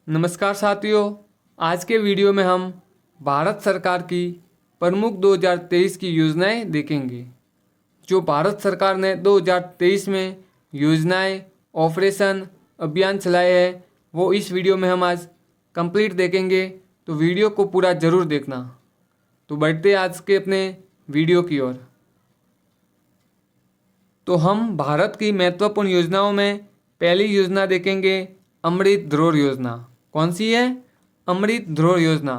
नमस्कार साथियों। आज के वीडियो में हम भारत सरकार की प्रमुख 2023 की योजनाएं देखेंगे। जो भारत सरकार ने 2023 में योजनाएं, ऑपरेशन, अभियान चलाए हैं वो इस वीडियो में हम आज कंप्लीट देखेंगे। तो वीडियो को पूरा ज़रूर देखना। तो बढ़ते हैं आज के अपने वीडियो की ओर। तो हम भारत की महत्वपूर्ण योजनाओं में पहली योजना देखेंगे, अमृत धरोहर योजना। कौन सी है? अमृत धरोहर योजना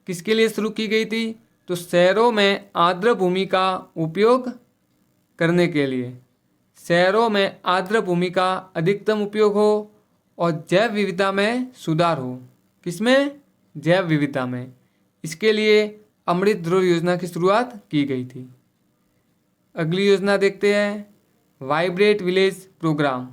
किसके लिए शुरू की गई थी? तो शहरों में आर्द्र भूमि का उपयोग करने के लिए। शहरों में आर्द्र भूमि का अधिकतम उपयोग हो और जैव विविधता में सुधार हो। किसमें? जैव विविधता में। इसके लिए अमृत धरोहर योजना की शुरुआत की गई थी। अगली योजना देखते हैं, वाइब्रेट विलेज प्रोग्राम।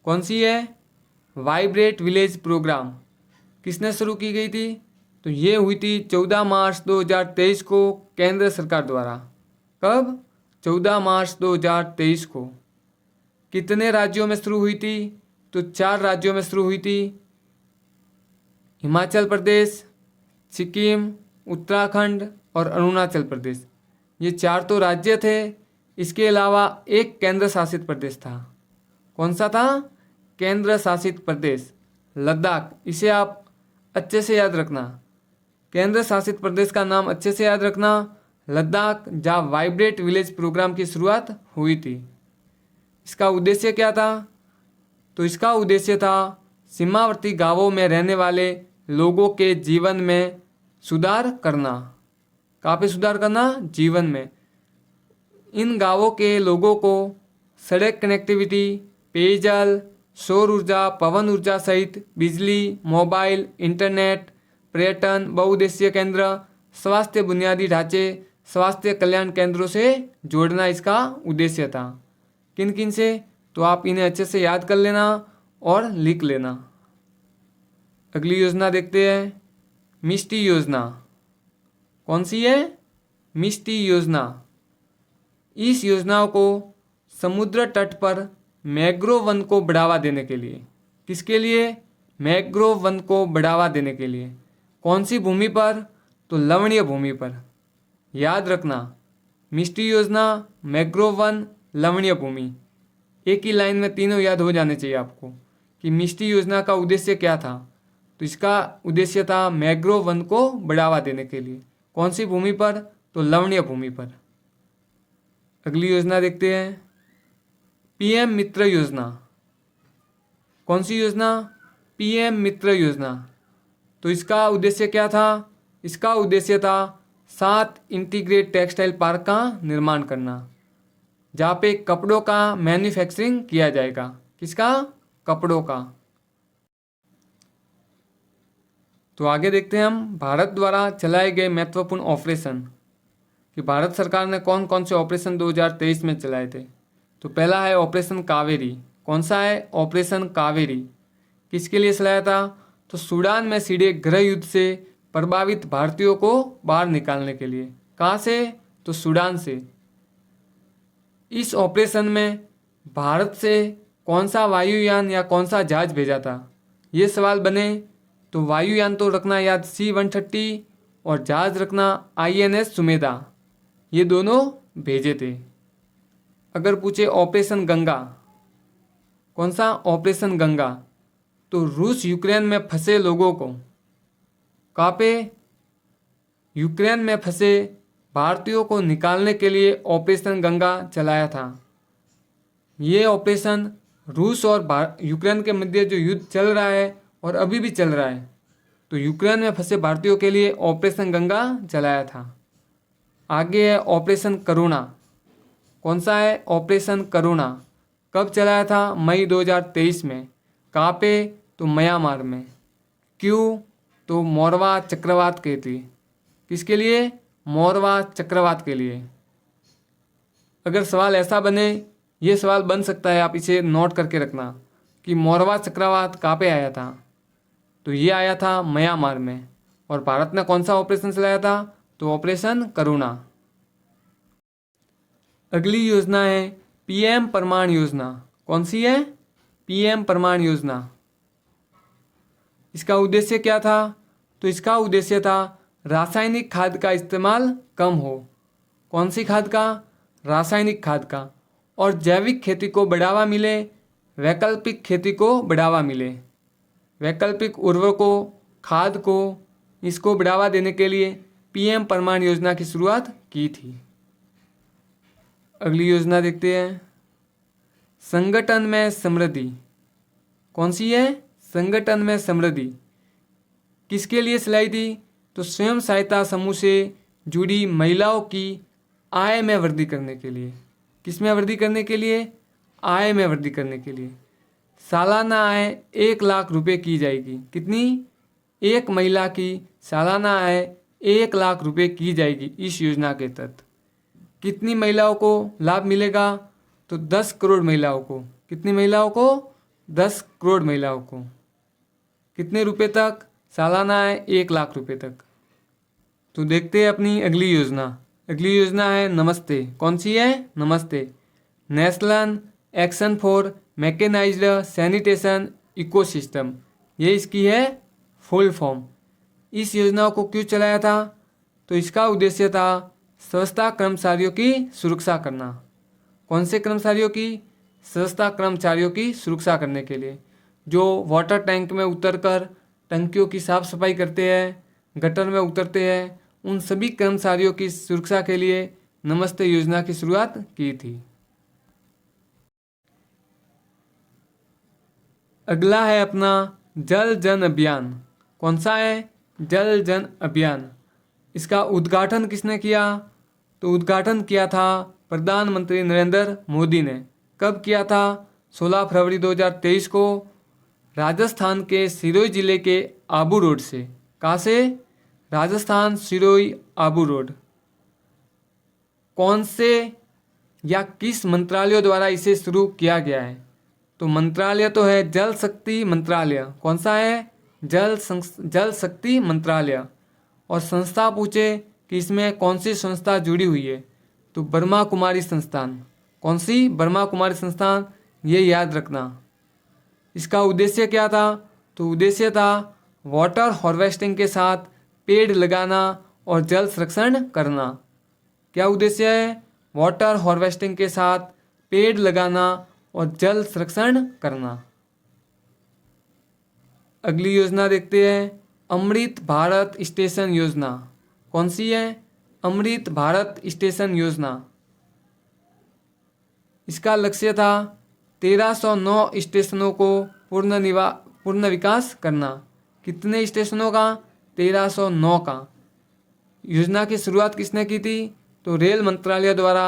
कौन सी है? वाइब्रेट विलेज प्रोग्राम किसने शुरू की गई थी? तो ये हुई थी 14 मार्च 2023 को केंद्र सरकार द्वारा। कब? 14 मार्च 2023 को। कितने राज्यों में शुरू हुई थी? तो 4 राज्यों में शुरू हुई थी, हिमाचल प्रदेश, सिक्किम, उत्तराखंड और अरुणाचल प्रदेश। ये 4 तो राज्य थे। इसके अलावा एक केंद्र शासित प्रदेश था। कौन सा था? केंद्र शासित प्रदेश लद्दाख। इसे आप अच्छे से याद रखना। केंद्र शासित प्रदेश का नाम अच्छे से याद रखना, लद्दाख, जहाँ वाइब्रेट विलेज प्रोग्राम की शुरुआत हुई थी। इसका उद्देश्य क्या था? तो इसका उद्देश्य था सीमावर्ती गांवों में रहने वाले लोगों के जीवन में सुधार करना। कहाँ पे सुधार करना? जीवन में। इन गांवों के लोगों को सड़क कनेक्टिविटी, पेयजल, सौर ऊर्जा, पवन ऊर्जा सहित बिजली, मोबाइल, इंटरनेट, पर्यटन, बहुउद्देशीय केंद्र, स्वास्थ्य बुनियादी ढांचे, स्वास्थ्य कल्याण केंद्रों से जोड़ना इसका उद्देश्य था। किन किन से? तो आप इन्हें अच्छे से याद कर लेना और लिख लेना। अगली योजना देखते हैं, मिष्टी योजना। कौन सी है? मिष्टी योजना। इस योजना को समुद्र तट पर मैंग्रोव वन को बढ़ावा देने के लिए। किसके लिए? मैंग्रोव वन को बढ़ावा देने के लिए। कौन सी भूमि पर? तो लवणीय भूमि पर। याद रखना, मिष्टी योजना, मैंग्रोव वन, लवणीय भूमि। एक ही लाइन में तीनों याद हो जाने चाहिए आपको कि मिष्टी योजना का उद्देश्य क्या था। तो इसका उद्देश्य था मैंग्रोव वन को बढ़ावा देने के लिए। कौन सी भूमि पर? तो लवणीय भूमि पर। अगली योजना देखते हैं, पीएम मित्र योजना। कौन सी योजना? पीएम मित्र योजना। तो इसका उद्देश्य क्या था? इसका उद्देश्य था 7 इंटीग्रेट टेक्सटाइल पार्क का निर्माण करना, जहाँ पे कपड़ों का मैन्युफैक्चरिंग किया जाएगा। किसका? कपड़ों का। तो आगे देखते हैं हम भारत द्वारा चलाए गए महत्वपूर्ण ऑपरेशन कि भारत सरकार ने कौन कौन से ऑपरेशन 2023 में चलाए थे। तो पहला है ऑपरेशन कावेरी। कौन सा है? ऑपरेशन कावेरी। किसके लिए चलाया था? तो सूडान में छिड़े गृह युद्ध से प्रभावित भारतीयों को बाहर निकालने के लिए। कहाँ से? तो सूडान से। इस ऑपरेशन में भारत से कौन सा वायुयान या कौन सा जहाज भेजा था? ये सवाल बने तो वायुयान तो रखना याद C-130 और जहाज रखना INS सुमेधा। ये दोनों भेजे थे। अगर पूछे ऑपरेशन गंगा, कौन सा? ऑपरेशन गंगा। तो रूस यूक्रेन में फंसे लोगों को, कहाँ पे? यूक्रेन में फंसे भारतीयों को निकालने के लिए ऑपरेशन गंगा चलाया था। ये ऑपरेशन रूस और यूक्रेन के मध्य जो युद्ध चल रहा है और अभी भी चल रहा है, तो यूक्रेन में फंसे भारतीयों के लिए ऑपरेशन गंगा चलाया था। आगे है ऑपरेशन करुणा। कौन सा है? ऑपरेशन करुणा। कब चलाया था? मई 2023 में। कहाँ पे? तो म्यांमार में। क्यों? तो मोरवा चक्रवात के लिए। किसके लिए? मोरवा चक्रवात के लिए। अगर सवाल ऐसा बने, ये सवाल बन सकता है, आप इसे नोट करके रखना कि मोरवा चक्रवात कहाँ पे आया था। तो ये आया था म्यांमार में। और भारत ने कौन सा ऑपरेशन चलाया था? तो ऑपरेशन करुणा। अगली योजना है पीएम प्रमाण योजना। कौन सी है? पीएम प्रमाण योजना। इसका उद्देश्य क्या था? तो इसका उद्देश्य था रासायनिक खाद का इस्तेमाल कम हो। कौन सी खाद का? रासायनिक खाद का। और जैविक खेती को बढ़ावा मिले, वैकल्पिक खेती को बढ़ावा मिले। वैकल्पिक उर्वरकों, खाद को, इसको बढ़ावा देने के लिए पीएम परमाण योजना की शुरुआत की थी। अगली योजना देखते हैं, संगठन में समृद्धि। कौन सी है? संगठन में समृद्धि। किसके लिए चलाई थी? तो स्वयं सहायता समूह से जुड़ी महिलाओं की आय में वृद्धि करने के लिए। किस में वृद्धि करने के लिए? आय में वृद्धि करने के लिए। सालाना आय 1,00,000 रुपये की जाएगी। कितनी? एक महिला की सालाना आय 1,00,000 रुपये की जाएगी इस योजना के तहत। कितनी महिलाओं को लाभ मिलेगा? तो 10 करोड़ महिलाओं को। कितनी महिलाओं को? 10 करोड़ महिलाओं को। कितने रुपए तक? सालाना आय 1,00,000 रुपये तक। तो देखते हैं अपनी अगली योजना। अगली योजना है नमस्ते। कौन सी है? नमस्ते। National Action for Mechanised Sanitation Ecosystem, ये इसकी है फुल फॉर्म। इस योजना को क्यों चलाया था? तो इसका उद्देश्य था स्वच्छता कर्मचारियों की सुरक्षा करना। कौन से कर्मचारियों की? स्वच्छता कर्मचारियों की सुरक्षा करने के लिए, जो वाटर टैंक में उतरकर टंकियों की साफ सफाई करते हैं, गटर में उतरते हैं, उन सभी कर्मचारियों की सुरक्षा के लिए नमस्ते योजना की शुरुआत की थी। अगला है अपना जल जन अभियान। कौन सा है? जल जन अभियान। इसका उद्घाटन किसने किया? तो उद्घाटन किया था प्रधानमंत्री नरेंद्र मोदी ने। कब किया था? 16 फरवरी 2023 को राजस्थान के सिरोही जिले के आबू रोड से। कहाँ से? राजस्थान सिरोही आबू रोड। कौन से या किस मंत्रालयों द्वारा इसे शुरू किया गया है? तो मंत्रालय तो है जल शक्ति मंत्रालय। कौन सा है? जल शक्ति मंत्रालय। और संस्था पूछे कि इसमें कौन सी संस्था जुड़ी हुई है? तो ब्रह्मा कुमारी संस्थान। कौन सी? ब्रह्मा कुमारी संस्थान, ये याद रखना। इसका उद्देश्य क्या था? तो उद्देश्य था वाटर हार्वेस्टिंग के साथ पेड़ लगाना और जल संरक्षण करना। क्या उद्देश्य है? वाटर हार्वेस्टिंग के साथ पेड़ लगाना और जल संरक्षण करना। अगली योजना देखते हैं, अमृत भारत स्टेशन योजना। कौन सी है? अमृत भारत स्टेशन योजना। इसका लक्ष्य था 1309 स्टेशनों को पूर्ण विकास करना। कितने स्टेशनों का? 1309 का। योजना की शुरुआत किसने की थी? तो रेल मंत्रालय द्वारा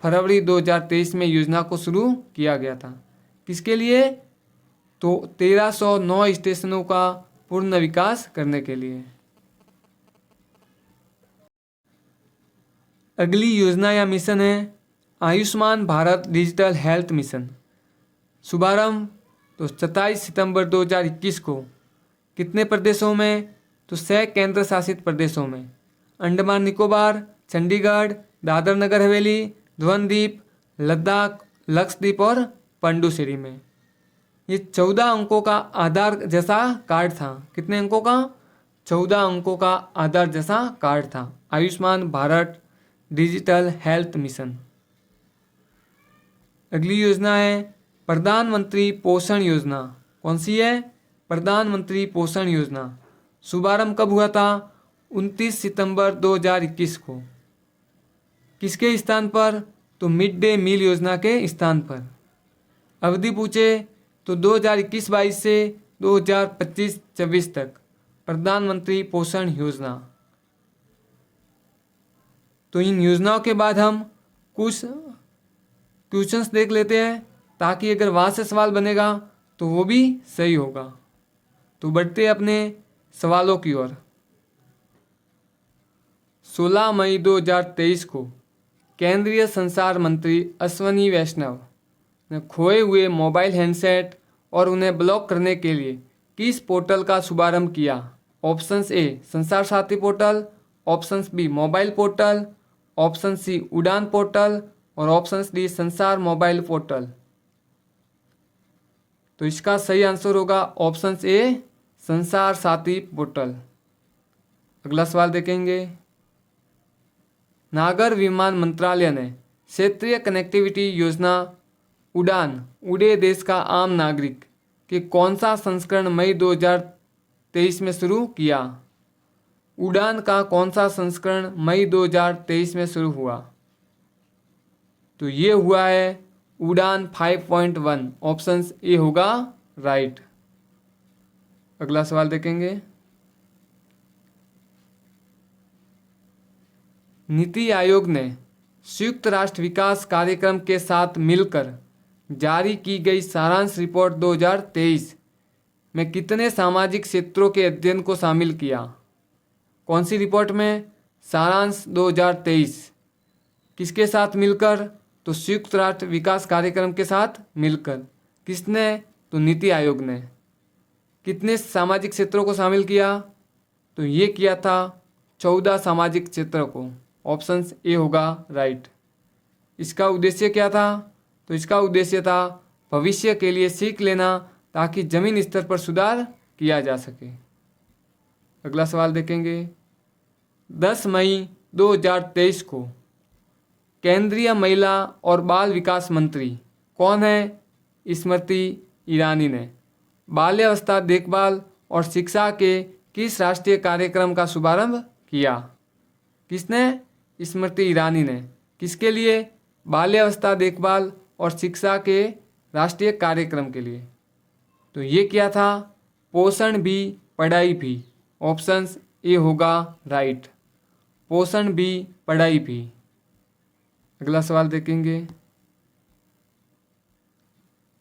फरवरी 2023 में योजना को शुरू किया गया था। किसके लिए? तो 1309 स्टेशनों का पूर्ण विकास करने के लिए। अगली योजना या मिशन है Ayushman Bharat digital health mission. शुभारंभ तो 27 सितंबर 2021 को। कितने प्रदेशों में? तो 6 केंद्र शासित प्रदेशों में, अंडमान निकोबार, चंडीगढ़, दादर नगर हवेली, द्वीप, लद्दाख, लक्षद्वीप और पुडुचेरी में। ये 14 अंकों का आधार जैसा कार्ड था। कितने अंकों का? 14 अंकों का आधार जैसा कार्ड था Ayushman Bharat digital health mission. अगली योजना है प्रधानमंत्री पोषण योजना। कौन सी है? प्रधानमंत्री पोषण योजना। शुभारंभ कब हुआ था? 29 सितंबर 2021 को। किसके स्थान पर? तो मिड डे मील योजना के स्थान पर। अवधि पूछे तो 2021-22 से 2025-26 तक प्रधानमंत्री पोषण योजना। तो इन योजनाओं के बाद हम कुछ क्वेश्चंस देख लेते हैं, ताकि अगर वहाँ से सवाल बनेगा तो वो भी सही होगा। तो बढ़ते हैं अपने सवालों की ओर। 16 मई 2023 को केंद्रीय संचार मंत्री अश्विनी वैष्णव ने खोए हुए मोबाइल हैंडसेट और उन्हें ब्लॉक करने के लिए किस पोर्टल का शुभारंभ किया? Options A Sanchar Saathi portal, options B mobile portal, option C Udan portal और option D Sanchar mobile portal. तो इसका सही आंसर होगा ऑप्शन ए संसार साथी पोर्टल। अगला सवाल देखेंगे, नागर विमान मंत्रालय ने क्षेत्रीय कनेक्टिविटी योजना उड़ान उड़े देश का आम नागरिक के कौन सा संस्करण मई 2023 में शुरू किया? उड़ान का कौन सा संस्करण मई 2023 में शुरू हुआ? तो ये हुआ है उड़ान 5.1। ऑप्शन ए होगा राइट। अगला सवाल देखेंगे, नीति आयोग ने संयुक्त राष्ट्र विकास कार्यक्रम के साथ मिलकर जारी की गई सारांश रिपोर्ट 2023 में कितने सामाजिक क्षेत्रों के अध्ययन को शामिल किया? कौन सी रिपोर्ट में? सारांश 2023 किसके साथ मिलकर? तो संयुक्त राष्ट्र विकास कार्यक्रम के साथ मिलकर। किसने? तो नीति आयोग ने। कितने सामाजिक क्षेत्रों को शामिल किया? तो ये किया था 14 सामाजिक क्षेत्रों को। ऑप्शन ए होगा राइट। इसका उद्देश्य क्या था? तो इसका उद्देश्य था भविष्य के लिए सीख लेना ताकि जमीन स्तर पर सुधार किया जा सके। अगला सवाल देखेंगे, 10 मई 2023 को केंद्रीय महिला और बाल विकास मंत्री कौन है? स्मृति ईरानी ने बाल्यावस्था देखभाल और शिक्षा के किस राष्ट्रीय कार्यक्रम का शुभारंभ किया? किसने? स्मृति ईरानी ने। किसके लिए? बाल्यावस्था देखभाल और शिक्षा के राष्ट्रीय कार्यक्रम के लिए। तो ये क्या था? पोषण भी पढ़ाई भी। ऑप्शन ए होगा राइट। पोषण भी पढ़ाई भी। अगला सवाल देखेंगे,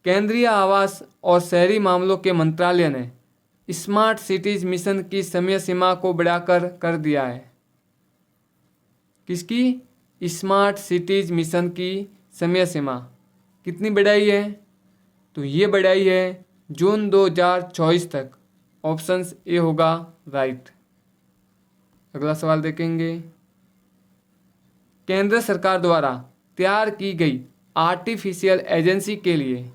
केंद्रीय आवास और शहरी मामलों के मंत्रालय ने स्मार्ट सिटीज मिशन की समय सीमा को बढ़ाकर कर दिया है। किसकी? स्मार्ट सिटीज मिशन की समय सीमा कितनी बढ़ाई है? तो ये बढ़ाई है जून 2024 तक। ऑप्शन ए होगा राइट। अगला सवाल देखेंगे, केंद्र सरकार द्वारा तैयार की गई आर्टिफिशियल एजेंसी के लिए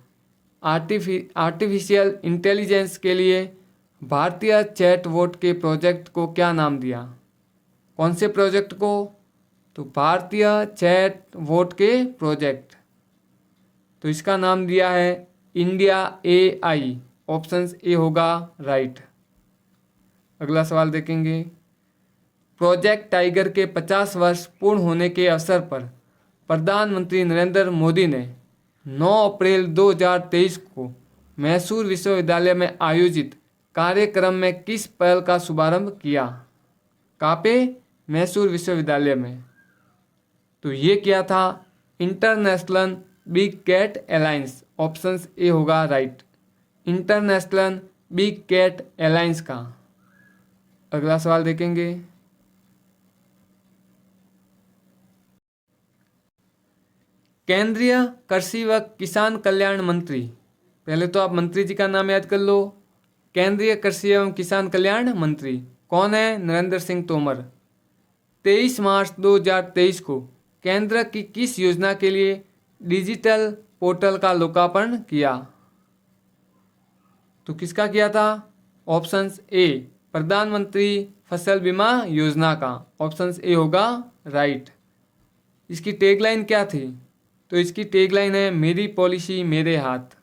आर्टिफिशियल इंटेलिजेंस के लिए भारतीय चैटबॉट के प्रोजेक्ट को क्या नाम दिया? कौन से प्रोजेक्ट को? तो भारतीय चैटबॉट के प्रोजेक्ट। तो इसका नाम दिया है इंडिया AI। ऑप्शन ए होगा राइट। अगला सवाल देखेंगे, प्रोजेक्ट टाइगर के 50 वर्ष पूर्ण होने के अवसर पर प्रधानमंत्री नरेंद्र मोदी ने 9 अप्रैल 2023 को मैसूर विश्वविद्यालय में आयोजित कार्यक्रम में किस पहल का शुभारंभ किया? कहाँ पे? मैसूर विश्वविद्यालय में। तो ये क्या था? International Big Cat Alliance. Option A होगा right. International Big Cat Alliance का। अगला सवाल देखेंगे, केंद्रीय कृषि व किसान कल्याण मंत्री। पहले तो आप मंत्री जी का नाम याद कर लो। केंद्रीय कृषि एवं किसान कल्याण मंत्री कौन है? नरेंद्र सिंह तोमर। 23 मार्च 2023 को केंद्र की किस योजना के लिए डिजिटल पोर्टल का लोकार्पण किया? तो किसका किया था? ऑप्शन ए प्रधानमंत्री फसल बीमा योजना का। ऑप्शन ए होगा राइट। इसकी टैगलाइन क्या थी? तो इसकी टैगलाइन है मेरी पॉलिसी मेरे हाथ।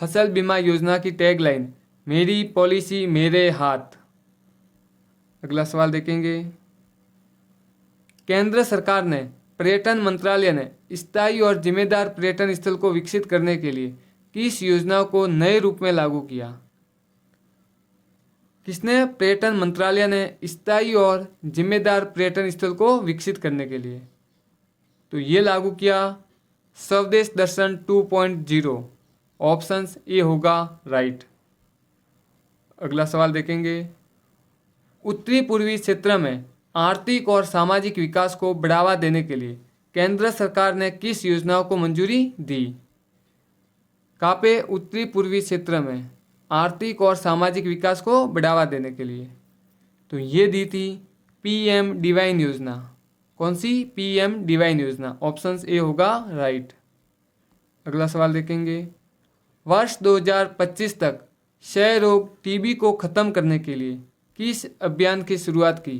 फसल बीमा योजना की टैगलाइन मेरी पॉलिसी मेरे हाथ। अगला सवाल देखेंगे, केंद्र सरकार ने पर्यटन मंत्रालय ने स्थायी और जिम्मेदार पर्यटन स्थल को विकसित करने के लिए किस योजना को नए रूप में लागू किया? किसने? पर्यटन मंत्रालय ने स्थायी और जिम्मेदार पर्यटन स्थल को विकसित करने के लिए तो ये लागू किया स्वदेश दर्शन 2.0। ऑप्शन ए होगा राइट। अगला सवाल देखेंगे, उत्तरी पूर्वी क्षेत्र में आर्थिक और सामाजिक विकास को बढ़ावा देने के लिए केंद्र सरकार ने किस योजनाओं को मंजूरी दी? कहाँ पे? उत्तरी पूर्वी क्षेत्र में आर्थिक और सामाजिक विकास को बढ़ावा देने के लिए तो ये दी थी PM डिवाइन योजना। कौन सी? PM डिवाइन योजना। ऑप्शन ए होगा राइट। अगला सवाल देखेंगे, वर्ष 2025 तक क्षय रोग टीबी को खत्म करने के लिए किस अभियान की शुरुआत की?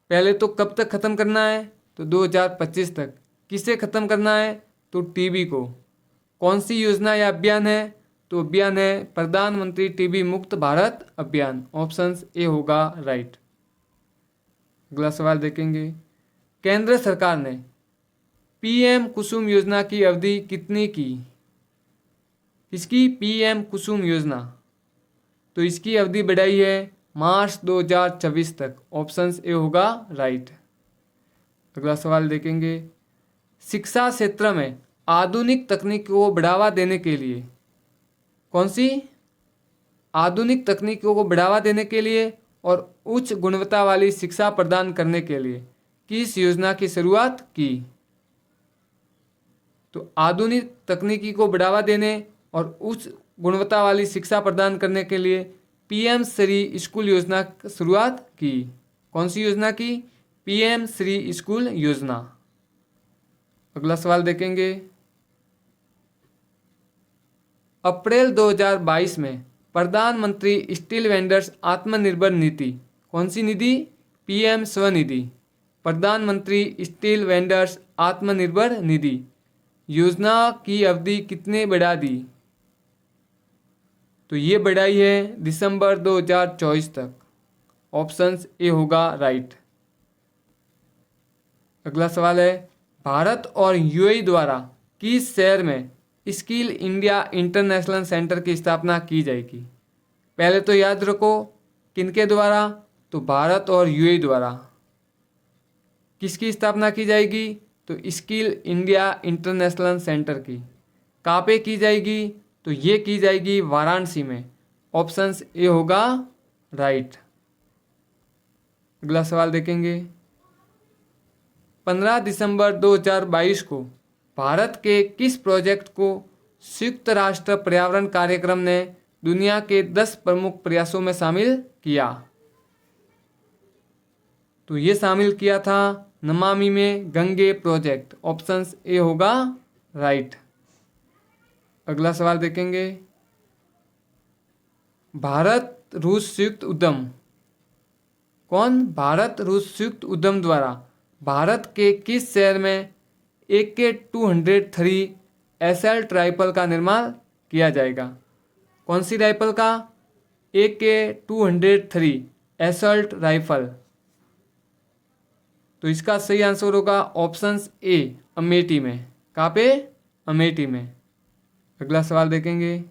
पहले तो कब तक खत्म करना है? तो 2025 तक। किसे खत्म करना है? तो टीबी को। कौन सी योजना या अभियान है? तो अभियान है प्रधानमंत्री टीबी मुक्त भारत अभियान। ऑप्शन ए होगा राइट। अगला सवाल देखेंगे। केंद्र सरकार ने पीएम कुसुम योजना की अवधि कितनी की? इसकी पीएम कुसुम योजना, तो इसकी अवधि बढ़ाई है मार्च 2024 तक। ऑप्शन ए होगा राइट। अगला सवाल देखेंगे। शिक्षा क्षेत्र में आधुनिक तकनीक को बढ़ावा देने के लिए, कौन सी आधुनिक तकनीकों को बढ़ावा देने के लिए और उच्च गुणवत्ता वाली शिक्षा प्रदान करने के लिए किस योजना की शुरुआत की? तो आधुनिक तकनीकी को बढ़ावा देने और उच्च गुणवत्ता वाली शिक्षा प्रदान करने के लिए पीएम श्री स्कूल योजना की शुरुआत की। कौन सी योजना की? पीएम श्री स्कूल योजना। अगला सवाल देखेंगे। अप्रैल 2022 में प्रधानमंत्री स्टील वेंडर्स आत्मनिर्भर निधि, कौन सी निधि? पीएम स्वनिधि। प्रधानमंत्री स्टील वेंडर्स आत्मनिर्भर निधि योजना की अवधि कितने बढ़ा दी? तो ये बढ़ाई है दिसंबर 2024 तक। ऑप्शन ए होगा राइट। अगला सवाल है। भारत और यूएई द्वारा किस शहर में स्किल इंडिया इंटरनेशनल सेंटर की स्थापना की जाएगी? पहले तो याद रखो किनके द्वारा? तो भारत और यूएई द्वारा। किसकी स्थापना की जाएगी? तो स्किल इंडिया इंटरनेशनल सेंटर की। कहाँ पे की जाएगी? तो ये की जाएगी वाराणसी में। ऑप्शन ए होगा राइट। अगला सवाल देखेंगे। 15 दिसंबर 2022 को भारत के किस प्रोजेक्ट को संयुक्त राष्ट्र पर्यावरण कार्यक्रम ने दुनिया के 10 प्रमुख प्रयासों में शामिल किया? तो ये शामिल किया था नमामि में गंगे प्रोजेक्ट। ऑप्शन ए होगा राइट। अगला सवाल देखेंगे। भारत रूस संयुक्त उद्यम, कौन? भारत रूस संयुक्त उद्यम द्वारा भारत के किस शहर में AK-203 असॉल्ट राइफल का निर्माण किया जाएगा? कौन सी राइफल का? AK-203 assault rifle. तो इसका सही आंसर होगा ऑप्शन ए अमेठी में। कहाँ पे? अमेठी में। अगला सवाल देखेंगे।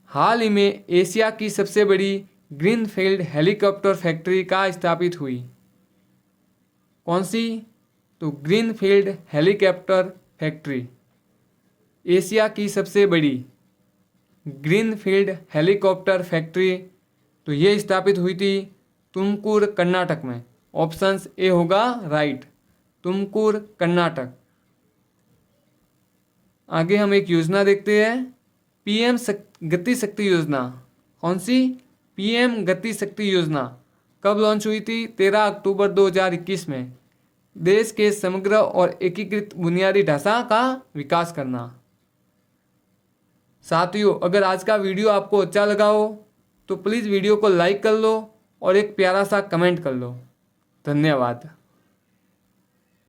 हाल ही में एशिया की सबसे बड़ी ग्रीनफील्ड हेलीकॉप्टर फैक्ट्री कहाँ स्थापित हुई? कौन सी? तो ग्रीनफील्ड हेलीकॉप्टर फैक्ट्री, एशिया की सबसे बड़ी ग्रीनफील्ड हेलीकॉप्टर फैक्ट्री, तो ये स्थापित हुई थी तुमकुर कर्नाटक में। ऑप्शन ए होगा राइट, तुमकुर कर्नाटक। आगे हम एक योजना देखते हैं, पीएम गति शक्ति योजना। कौन सी? पीएम गति शक्ति योजना कब लॉन्च हुई थी? 13 अक्टूबर 2021 में। देश के समग्र और एकीकृत बुनियादी ढांचा का विकास करना। साथियों, अगर आज का वीडियो आपको अच्छा लगा हो तो प्लीज़ वीडियो को लाइक कर लो और एक प्यारा सा कमेंट कर लो। धन्यवाद।